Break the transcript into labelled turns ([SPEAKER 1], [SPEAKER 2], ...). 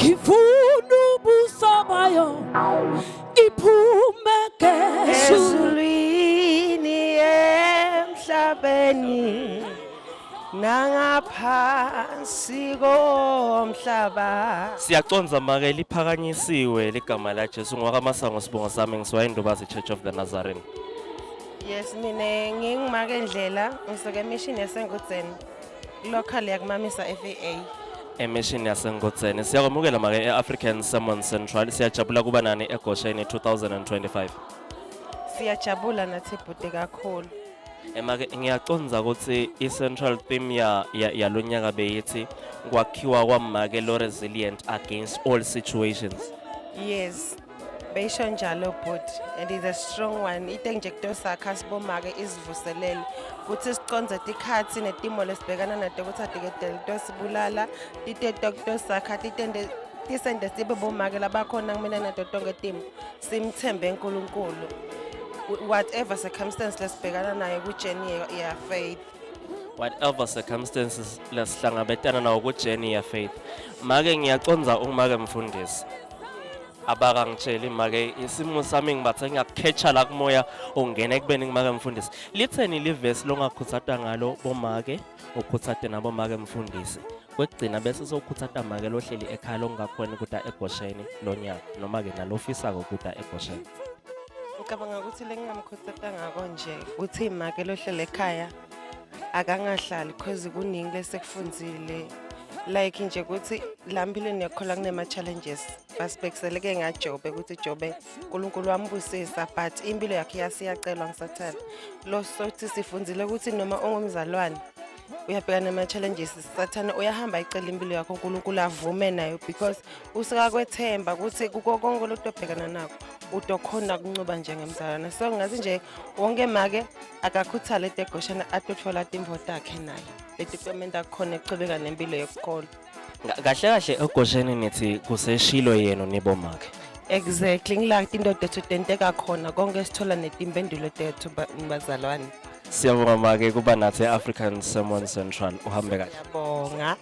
[SPEAKER 1] ngifuna ubuso bayo iphume ngeshulu
[SPEAKER 2] ezulwini emhlabeni nangaphansi komhlaba.
[SPEAKER 3] Siyaconza make liphakanyisiwe ligama la Jesu ngokwamasango sibonga sami ngisiwa Indubazi Church of the Nazarene.
[SPEAKER 2] Yes, mina ngingimake Ndlela ngisuka emission yaseNgodzeni. Local yakumamisa FAA.
[SPEAKER 3] Emission yaseNgodzeni siyakwamukela make eAfrican Sermon Central siyajabula kuba nani eGosheni 2025.
[SPEAKER 2] Siyajabula nathi bhuti kakhulu.
[SPEAKER 3] Make ngiyaconza ukuthi i-central theme yalonyaka beyithi kwakhiwa kwamake lo resilient against all situations.
[SPEAKER 2] Yes. Beisho njalo bhuti and is a strong one. Ite nje kutosakha sibomake isivuselele. Kuthi siconze tikhathi netimo lesibhekana nato ukuthi atiketele tosibulala tite dokutosakha titende tisende sibe bomake labakhona kumina nato tonke timo. Simthembe uNkulunkulu. Whatever circumstance lesibhekana nayo ku journey ya faith.
[SPEAKER 3] Whatever circumstances lesihlangabetana nawo ku journey ya faith. Make ngiyaconza umake mfundisi. Abaka ngitshela make isimo sami ngibathe ngiyakhetha la kumoya ongena ekubeni ngimake mfundisi. Litheni liverse longakhuthata ngalo bomake ukhuthate nabo make mfundisi. Kwegcina bese sokhuthata make lohleli ekhaya longakhona ukuta eGosheni lonyaka noma ke nalofisa ukuta eGosheni.
[SPEAKER 2] Ngicabanga ukuthi lengingamkhuthata ngako nje uthi imake lohlele ekhaya akangahlali because kuningi lesekufunzile like nje ukuthi lampilweni yakhola kunema challenges basibekseleke ngaJobe ukuthi Jobe uNkulunkulu wambusisa but impilo yakhe yasiyacelwa ngisathana lo sothi sifunzile ukuthi noma ongumzalwane uyabhekana nama challenges sathana uyahamba icela impilo yakho uNkulunkulu avume nayo because usika kwethemba ukuthi kuko konke lotobhekana nako utokhona kuncuba njengemzalwane so ngathi nje wonke make akakhuthale eGosheni atothola imvo takhe naye letikomenda khona ecubeka nempilo yokukholwa
[SPEAKER 3] Kahle kahle eGosheni nithi kuseshilo yenu nibomake.
[SPEAKER 2] Exactly ngilakho indoda ethu tenteka khona konke sithola netimpendulo tethu bazalwane.
[SPEAKER 3] Siyabonga make kuba nathi eAfrican Sermon Central uhambe kahle.
[SPEAKER 2] Ngiyabonga.